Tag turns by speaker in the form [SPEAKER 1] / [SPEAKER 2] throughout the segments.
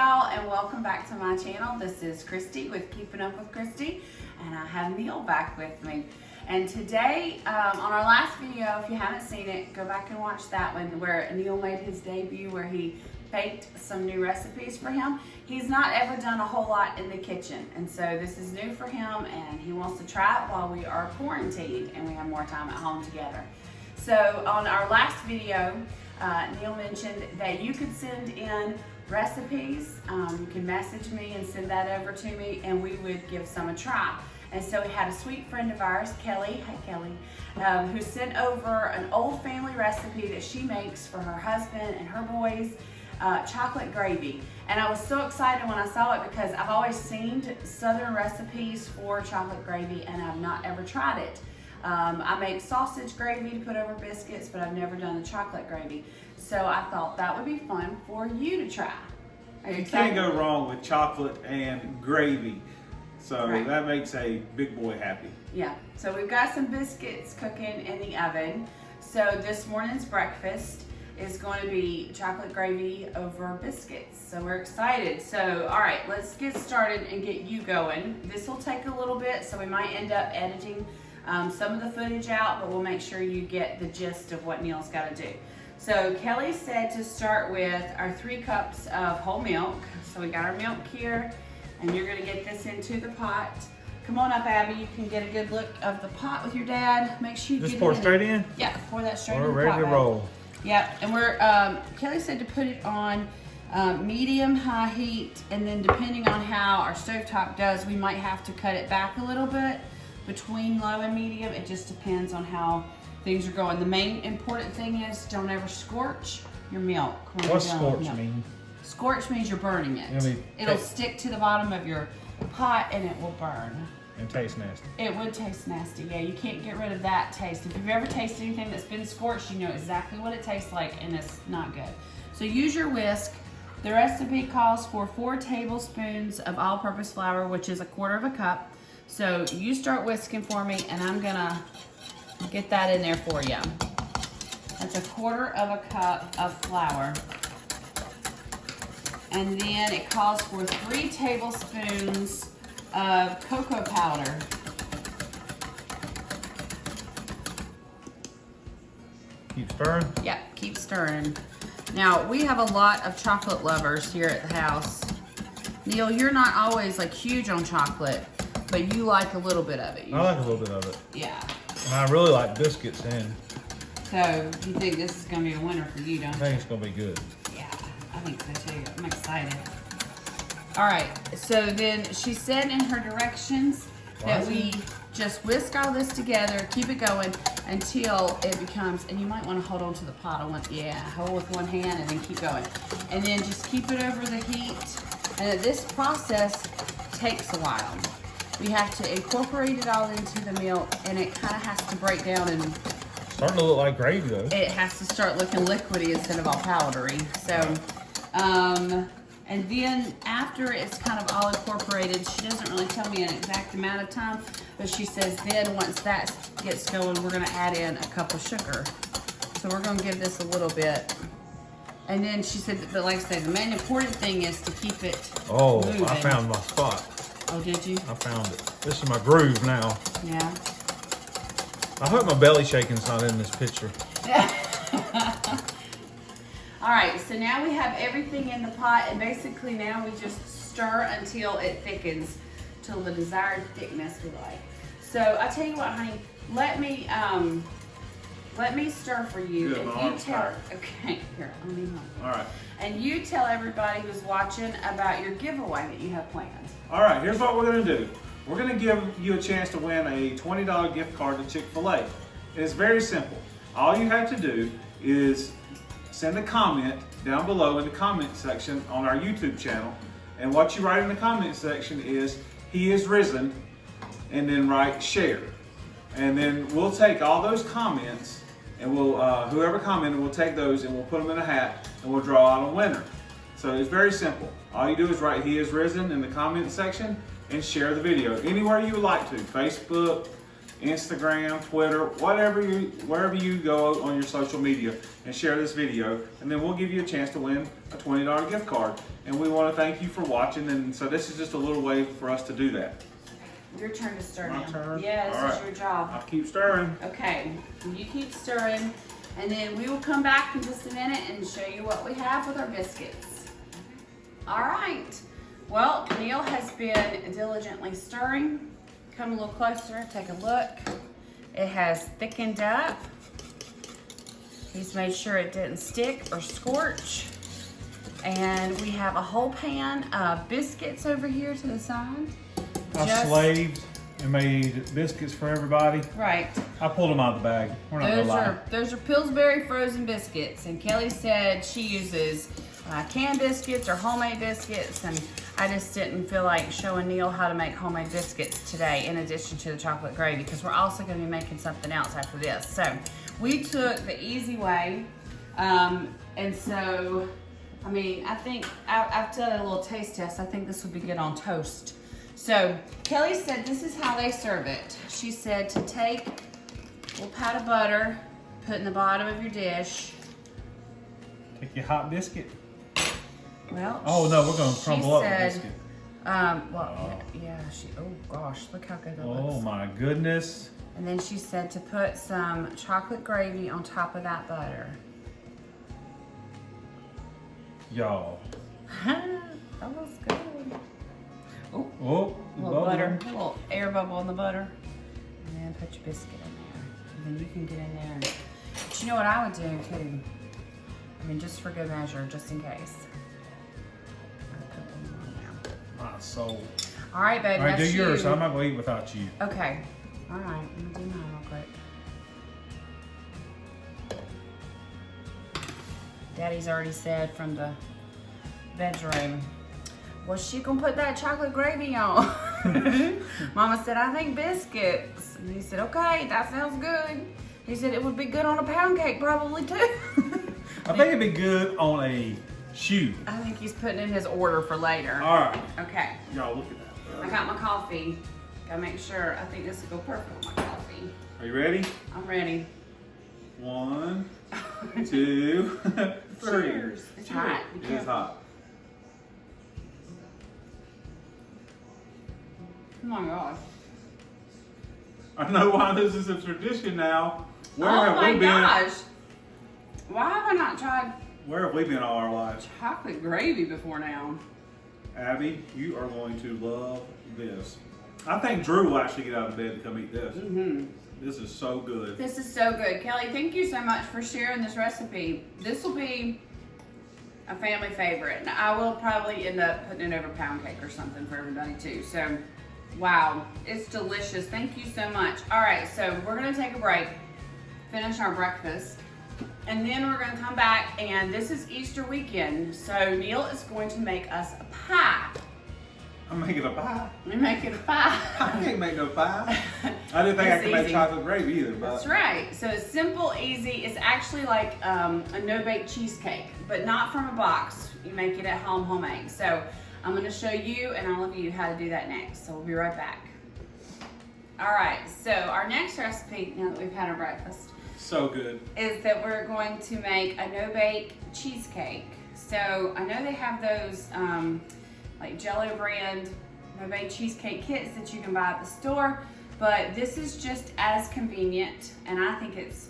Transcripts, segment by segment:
[SPEAKER 1] y'all, and welcome back to my channel. This is Christy with Keeping Up with Christy, and I have Neal back with me. And today, on our last video, if you haven't seen it, go back and watch that one where Neal made his debut, where he baked some new recipes for him. He's not ever done a whole lot in the kitchen, and so this is new for him, and he wants to try it while we are quarantined and we have more time at home together. So on our last video, Neal mentioned that you could send in recipes. You can message me and send that over to me, and we would give some a try. And so we had a sweet friend of ours, Kelly, hi Kelly, who sent over an old family recipe that she makes for her husband and her boys, chocolate gravy. And I was so excited when I saw it because I've always seen Southern recipes for chocolate gravy and I've not ever tried it. I make sausage gravy to put over biscuits, but I've never done the chocolate gravy. So I thought that would be fun for you to try. Are you excited?
[SPEAKER 2] Can't go wrong with chocolate and gravy. So
[SPEAKER 1] right.
[SPEAKER 2] That makes a big boy happy.
[SPEAKER 1] Yeah, so we've got some biscuits cooking in the oven. So this morning's breakfast is going to be chocolate gravy over biscuits. So we're excited. So all right, let's get started and get you going. This will take a little bit, so we might end up editing some of the footage out, but we'll make sure you get the gist of what Neal's got to do. So Kelly said to start with our 3 cups of whole milk. So we got our milk here, and you're gonna get this into the pot. Come on up, Abby. You can get a good look of the pot with your dad. Make sure you
[SPEAKER 3] Just
[SPEAKER 1] get
[SPEAKER 3] pour
[SPEAKER 1] it in.
[SPEAKER 3] straight in?
[SPEAKER 1] Yeah, pour that straight in the
[SPEAKER 3] We're ready
[SPEAKER 1] pot,
[SPEAKER 3] to
[SPEAKER 1] babe.
[SPEAKER 3] roll.
[SPEAKER 1] Yep, and we're, Kelly said to put it on medium high heat, and then depending on how our stovetop does, we might have to cut it back a little bit between low and medium. It just depends on how things are going. The main important thing is don't ever scorch your milk.
[SPEAKER 3] What's scorch mean?
[SPEAKER 1] Scorch means you're burning it. It'll stick to the bottom of your pot and it will burn.
[SPEAKER 3] And taste nasty.
[SPEAKER 1] It would taste nasty, yeah. You can't get rid of that taste. If you've ever tasted anything that's been scorched, you know exactly what it tastes like, and it's not good. So use your whisk. The recipe calls for 4 tablespoons of all-purpose flour, which is 1/4 cup. So you start whisking for me, and I'm gonna get that in there for you. That's 1/4 cup of flour. And then it calls for 3 tablespoons of cocoa powder.
[SPEAKER 3] Keep stirring?
[SPEAKER 1] Yep, keep stirring. Now, we have a lot of chocolate lovers here at the house. Neal, you're not always like huge on chocolate, but you like a little bit of it.
[SPEAKER 3] I like a little bit of it.
[SPEAKER 1] Yeah.
[SPEAKER 3] And I really like biscuits in.
[SPEAKER 1] So, you think this is gonna be a winner for you, don't
[SPEAKER 3] I
[SPEAKER 1] you?
[SPEAKER 3] think it's gonna be good.
[SPEAKER 1] Yeah, I think so too. I'm excited. All right, so then she said in her directions that we just whisk all this together, keep it going until it becomes, and you might want to hold on to the pot. Hold with one hand and then keep going. And then just keep it over the heat. And this process takes a while. We have to incorporate it all into the milk, and it kind of has to break down, and
[SPEAKER 3] Starting to look like gravy though.
[SPEAKER 1] it has to start looking liquidy instead of all powdery. So, and then after it's kind of all incorporated, she doesn't really tell me an exact amount of time, but she says then once that gets going, we're gonna add in a cup of sugar. So we're gonna give this a little bit. And then she said, but like I said, the main important thing is to keep it moving.
[SPEAKER 3] I found my spot.
[SPEAKER 1] Oh, did you?
[SPEAKER 3] I found it. This is my groove now.
[SPEAKER 1] Yeah.
[SPEAKER 3] I hope my belly shaking's not in this picture.
[SPEAKER 1] All right, so now we have everything in the pot, and basically now we just stir until it thickens to the desired thickness we like. So I tell you what, honey, let me stir for you.
[SPEAKER 2] Good,
[SPEAKER 1] and
[SPEAKER 2] my
[SPEAKER 1] you
[SPEAKER 2] arm's
[SPEAKER 1] tell.
[SPEAKER 2] tired.
[SPEAKER 1] Okay, here, let me help.
[SPEAKER 2] All right.
[SPEAKER 1] And you tell everybody who's watching about your giveaway that you have planned.
[SPEAKER 2] All right, here's what we're gonna do. We're gonna give you a chance to win a $20 gift card to Chick-fil-A. It's very simple. All you have to do is send a comment down below in the comment section on our YouTube channel. And what you write in the comment section is, "He is risen," and then write share. And then we'll take all those comments, and we'll whoever commented, we'll take those and we'll put them in a hat, and we'll draw out a winner. So it's very simple. All you do is write "He is risen" in the comment section and share the video anywhere you would like to. Facebook, Instagram, Twitter, wherever you go on your social media and share this video, and then we'll give you a chance to win a $20 gift card. And we want to thank you for watching, and so this is just a little way for us to do that.
[SPEAKER 1] Your turn to stir
[SPEAKER 2] My
[SPEAKER 1] now.
[SPEAKER 2] turn?
[SPEAKER 1] Yeah, this
[SPEAKER 2] All
[SPEAKER 1] is
[SPEAKER 2] right.
[SPEAKER 1] your job.
[SPEAKER 2] I'll keep stirring.
[SPEAKER 1] Okay, you keep stirring, and then we will come back in just a minute and show you what we have with our biscuits. All right. Well, Neal has been diligently stirring. Come a little closer, take a look. It has thickened up. He's made sure it didn't stick or scorch. And we have a whole pan of biscuits over here to the side.
[SPEAKER 3] I slaved and made biscuits for everybody.
[SPEAKER 1] Right.
[SPEAKER 3] I pulled them out of the bag. We're not gonna lie.
[SPEAKER 1] Those are Pillsbury frozen biscuits, and Kelly said she uses canned biscuits or homemade biscuits, and I just didn't feel like showing Neal how to make homemade biscuits today in addition to the chocolate gravy, because we're also going to be making something else after this. So we took the easy way, and so I mean, I think I've done a little taste test. I think this would be good on toast. So Kelly said this is how they serve it. She said to take a little pat of butter, put in the bottom of your dish.
[SPEAKER 3] Take your hot biscuit.
[SPEAKER 1] Well,
[SPEAKER 3] Oh no, we're gonna crumble up the
[SPEAKER 1] said,
[SPEAKER 3] biscuit.
[SPEAKER 1] Oh gosh, look how good that
[SPEAKER 3] Oh
[SPEAKER 1] looks.
[SPEAKER 3] my goodness.
[SPEAKER 1] And then she said to put some chocolate gravy on top of that butter.
[SPEAKER 3] Y'all.
[SPEAKER 1] That was good. Oh,
[SPEAKER 3] Oh,
[SPEAKER 1] a little butter, a little air bubble in the butter. And then put your biscuit in there. And then you can get in there. But you know what I would do too? I mean, just for good measure, just in case. I'd put one on there.
[SPEAKER 3] My soul.
[SPEAKER 1] All right, baby.
[SPEAKER 3] All right, do
[SPEAKER 1] that's
[SPEAKER 3] yours.
[SPEAKER 1] you.
[SPEAKER 3] I'm not gonna eat without you.
[SPEAKER 1] Okay. All right. I'm gonna do mine real quick. Daddy's already said from the bedroom, well, she gonna put that chocolate gravy on. Mama said, I think biscuits. And he said, okay, that sounds good. He said it would be good on a pound cake probably too.
[SPEAKER 3] I think it'd be good on a shoe.
[SPEAKER 1] I think he's putting in his order for later.
[SPEAKER 2] All right.
[SPEAKER 1] Okay.
[SPEAKER 2] Y'all look at that.
[SPEAKER 1] I got my coffee. Gotta make sure. I think this will go perfect with my coffee.
[SPEAKER 2] Are you ready?
[SPEAKER 1] I'm ready.
[SPEAKER 2] 1, 2, 3.
[SPEAKER 1] Cheers. It's hot. Be
[SPEAKER 2] It is
[SPEAKER 1] careful.
[SPEAKER 2] hot.
[SPEAKER 1] Oh my gosh.
[SPEAKER 2] I know why this is a tradition now. Where
[SPEAKER 1] Oh
[SPEAKER 2] have
[SPEAKER 1] my
[SPEAKER 2] we been?
[SPEAKER 1] gosh. Why have I not tried
[SPEAKER 2] Where have we been all our lives?
[SPEAKER 1] chocolate gravy before now?
[SPEAKER 2] Abby, you are going to love this. I think Drew will actually get out of bed to come eat this.
[SPEAKER 1] Mm-hmm.
[SPEAKER 2] This is so good.
[SPEAKER 1] This is so good. Kelly, thank you so much for sharing this recipe. This will be a family favorite. And I will probably end up putting it over pound cake or something for everybody too. So, wow, it's delicious. Thank you so much. All right, so we're gonna take a break, finish our breakfast, and then we're gonna come back, and this is Easter weekend. So Neal is going to make us a pie.
[SPEAKER 2] I'm making a pie.
[SPEAKER 1] We're making a pie.
[SPEAKER 2] I can't make no pie. I didn't think I
[SPEAKER 1] It's
[SPEAKER 2] could make
[SPEAKER 1] easy.
[SPEAKER 2] chocolate gravy either. But
[SPEAKER 1] That's right. So it's simple, easy. It's actually like a no-bake cheesecake, but not from a box. You make it at home, homemade. So I'm going to show you and all of you how to do that next. So we'll be right back. All right. So our next recipe, now that we've had our breakfast,
[SPEAKER 2] so good.
[SPEAKER 1] is that we're going to make a no-bake cheesecake. So I know they have those like Jello brand no-bake cheesecake kits that you can buy at the store, but this is just as convenient, and I think it's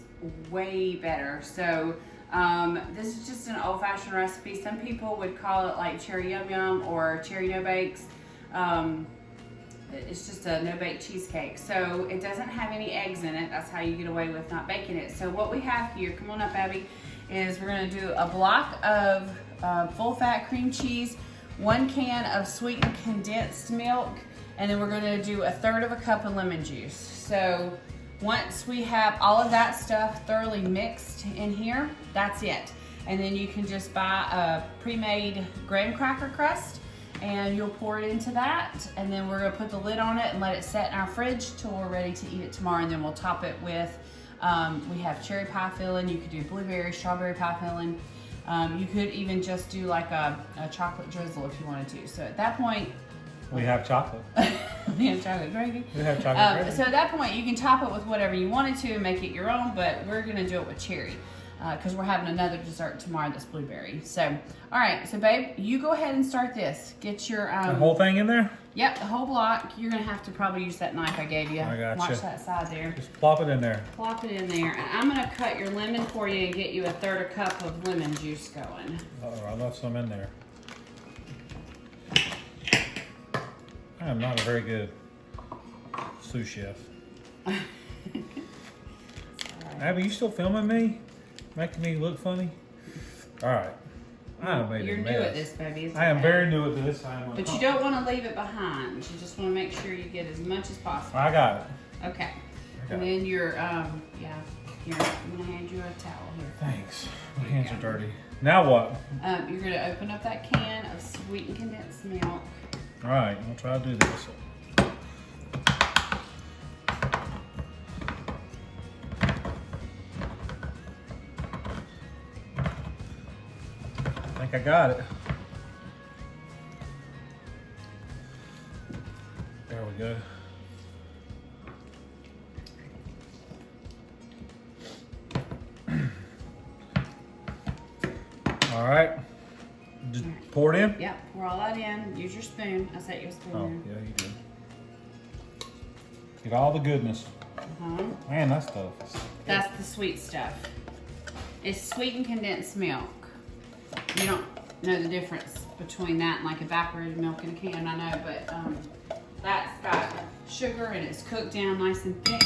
[SPEAKER 1] way better. So this is just an old-fashioned recipe. Some people would call it like cherry yum yum or cherry no-bakes. It's just a no-bake cheesecake. So it doesn't have any eggs in it. That's how you get away with not baking it. So what we have here, come on up, Abby, is we're gonna do a block of full-fat cream cheese, 1 can of sweetened condensed milk, and then we're gonna do 1/3 cup of lemon juice. So once we have all of that stuff thoroughly mixed in here, that's it. And then you can just buy a pre-made graham cracker crust, and you'll pour it into that, and then we're gonna put the lid on it and let it set in our fridge till we're ready to eat it tomorrow. And then we'll top it with, we have cherry pie filling. You could do blueberry, strawberry pie filling. You could even just do like a chocolate drizzle if you wanted to. So at that point,
[SPEAKER 3] We have chocolate.
[SPEAKER 1] We have chocolate gravy.
[SPEAKER 3] We have chocolate gravy.
[SPEAKER 1] So at that point, you can top it with whatever you wanted to and make it your own, but we're gonna do it with cherry because we're having another dessert tomorrow that's blueberry. So, all right, so babe, you go ahead and start this. Get your
[SPEAKER 3] the whole thing in there?
[SPEAKER 1] Yep, the whole block. You're gonna have to probably use that knife I gave you.
[SPEAKER 3] I gotcha.
[SPEAKER 1] Watch that side there.
[SPEAKER 3] Just plop it in there.
[SPEAKER 1] Plop it in there, and I'm gonna cut your lemon for you and get you a 1/3 cup of lemon juice going.
[SPEAKER 3] Uh-oh, I left some in there. I am not a very good sous chef. Abby, you still filming me? Making me look funny? All right. I made
[SPEAKER 1] You're
[SPEAKER 3] a
[SPEAKER 1] new
[SPEAKER 3] mess.
[SPEAKER 1] at this, baby. It's
[SPEAKER 3] I am
[SPEAKER 1] okay.
[SPEAKER 3] very new at this.
[SPEAKER 1] But you don't want to leave it behind. You just want to make sure you get as much as possible.
[SPEAKER 3] I got it.
[SPEAKER 1] Okay.
[SPEAKER 3] I
[SPEAKER 1] And
[SPEAKER 3] got it.
[SPEAKER 1] then your, yeah, here, I'm going to hand you a towel here.
[SPEAKER 3] Thanks. My hands are dirty. Now what?
[SPEAKER 1] You're going to open up that can of sweetened condensed milk.
[SPEAKER 3] All right, we'll try to do this. I think I got it. There we go. All right. Just pour it in?
[SPEAKER 1] Yep, pour all that in. Use your spoon. I set you a spoon
[SPEAKER 3] Oh,
[SPEAKER 1] there.
[SPEAKER 3] yeah, you did. Get all the goodness.
[SPEAKER 1] Uh-huh.
[SPEAKER 3] Man, that stuff is...
[SPEAKER 1] That's the sweet stuff. It's sweetened condensed milk. You don't know the difference between that and like evaporated milk in a can, I know, but that's got sugar and it's cooked down nice and thick.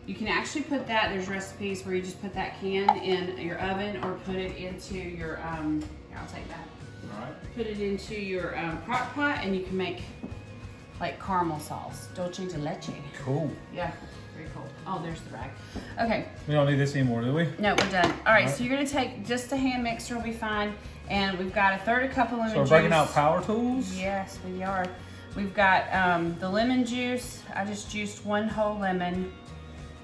[SPEAKER 1] You can actually put that, there's recipes where you just put that can in your oven or put it into your, here, I'll take that.
[SPEAKER 3] All right.
[SPEAKER 1] Put it into your crock pot and you can make like caramel sauce. Dolce de leche.
[SPEAKER 3] Cool.
[SPEAKER 1] Yeah, very cool. Oh, there's the rag. Okay.
[SPEAKER 3] We don't need this anymore, do we?
[SPEAKER 1] No, we're done. All right,
[SPEAKER 3] All right.
[SPEAKER 1] so you're gonna take just a hand mixer will be fine. And we've got a 1/3 cup of lemon
[SPEAKER 3] So we're
[SPEAKER 1] juice.
[SPEAKER 3] breaking out power tools?
[SPEAKER 1] Yes, we are. We've got the lemon juice. I just juiced 1 whole lemon.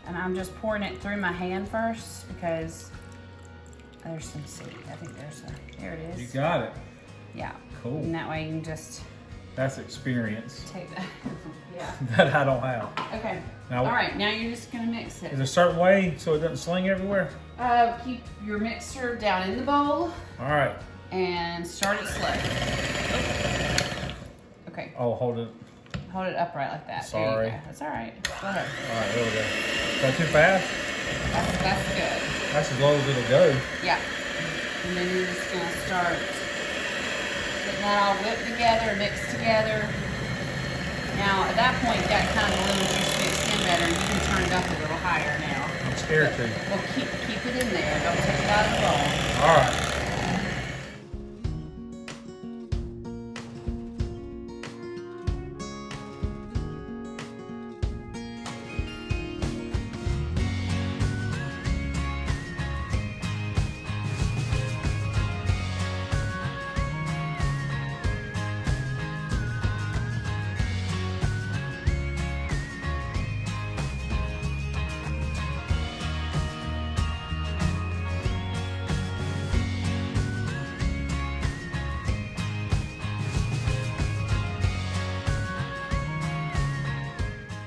[SPEAKER 1] And I'm just pouring it through my hand first because there's some seed. I think there it is.
[SPEAKER 3] You got it.
[SPEAKER 1] Yeah.
[SPEAKER 3] Cool.
[SPEAKER 1] And that way you can just
[SPEAKER 3] That's experience.
[SPEAKER 1] take that. Yeah.
[SPEAKER 3] That I don't have.
[SPEAKER 1] Okay.
[SPEAKER 3] Now,
[SPEAKER 1] All right, now you're just gonna mix
[SPEAKER 3] Is
[SPEAKER 1] it.
[SPEAKER 3] there a certain way so it doesn't sling everywhere?
[SPEAKER 1] Keep your mixer down in the bowl
[SPEAKER 3] All right.
[SPEAKER 1] and start it slow. Okay,
[SPEAKER 3] Oh, hold it.
[SPEAKER 1] hold it upright like that. There
[SPEAKER 3] Sorry.
[SPEAKER 1] you go. That's all right. Go ahead.
[SPEAKER 3] All right, there we go. Is that too fast?
[SPEAKER 1] That's good.
[SPEAKER 3] That's as low as it'll go.
[SPEAKER 1] Yeah. And then you're just gonna start getting that all whipped together, mixed together. Now, at that point, you got kind of the lemon juice mixed in better. You can turn it up a little higher now.
[SPEAKER 3] I'm scared to.
[SPEAKER 1] Well, keep it in there. Don't take it out of the bowl.
[SPEAKER 3] All right.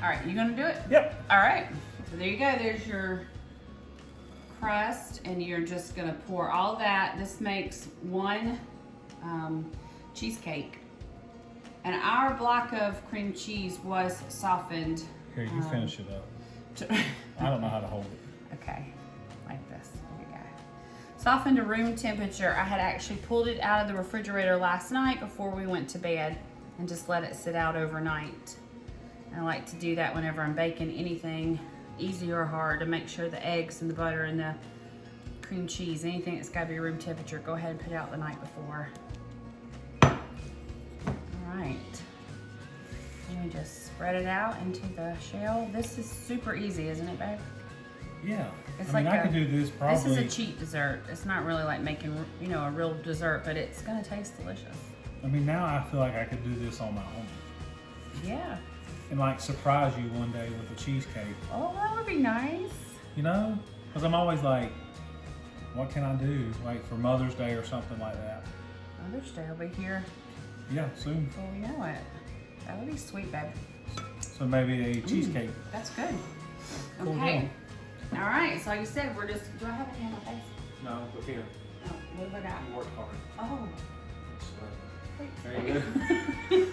[SPEAKER 1] All right, you gonna do it?
[SPEAKER 3] Yep.
[SPEAKER 1] All right, so there you go. There's your crust, and you're just gonna pour all that. This makes 1 cheesecake. And our block of cream cheese was softened.
[SPEAKER 3] Here, you finish it up.
[SPEAKER 1] to-
[SPEAKER 3] I don't know how to hold it.
[SPEAKER 1] okay, like this. There you go. Softened to room temperature. I had actually pulled it out of the refrigerator last night before we went to bed and just let it sit out overnight. I like to do that whenever I'm baking anything, easy or hard, to make sure the eggs and the butter and the cream cheese, anything that's got to be room temperature, go ahead and put it out the night before. All right. Let me just spread it out into the shell. This is super easy, isn't it, babe?
[SPEAKER 3] Yeah.
[SPEAKER 1] It's
[SPEAKER 3] I mean,
[SPEAKER 1] like
[SPEAKER 3] I could do this probably.
[SPEAKER 1] This is a cheap dessert. It's not really like making, you know, a real dessert, but it's gonna taste delicious.
[SPEAKER 3] I mean, now I feel like I could do this on my own.
[SPEAKER 1] Yeah.
[SPEAKER 3] And like surprise you one day with a cheesecake.
[SPEAKER 1] Oh, that would be nice.
[SPEAKER 3] You know? Because I'm always like, what can I do? Like for Mother's Day or something like that.
[SPEAKER 1] Mother's Day will be here
[SPEAKER 3] Yeah, soon.
[SPEAKER 1] before we know it. That would be sweet, babe.
[SPEAKER 3] So maybe a cheesecake.
[SPEAKER 1] That's good.
[SPEAKER 3] Cool
[SPEAKER 1] Okay. All right. So like you said, we're just. Do I have any on my face?
[SPEAKER 3] No, look here.
[SPEAKER 1] Oh, what have I got?
[SPEAKER 3] You work hard.
[SPEAKER 1] Oh.
[SPEAKER 3] There you go.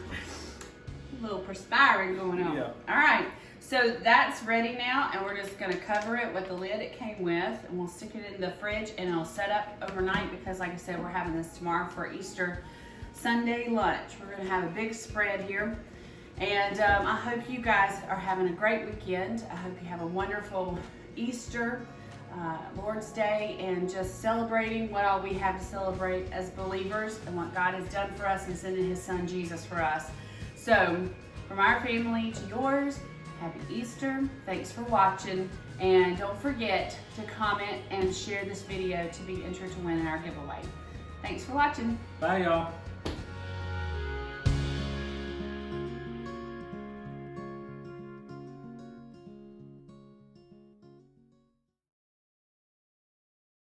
[SPEAKER 1] A little perspiring going on.
[SPEAKER 3] Yeah.
[SPEAKER 1] All right. So that's ready now, and we're just gonna cover it with the lid it came with, and we'll stick it in the fridge, and it'll set up overnight because, like I said, we're having this tomorrow for Easter Sunday lunch. We're gonna have a big spread here, and I hope you guys are having a great weekend. I hope you have a wonderful Easter, Lord's Day, and just celebrating what all we have to celebrate as believers and what God has done for us and sending His Son Jesus for us. So, from our family to yours, happy Easter. Thanks for watching. And don't forget to comment and share this video to be entered to win our giveaway. Thanks for watching.
[SPEAKER 3] Bye, y'all.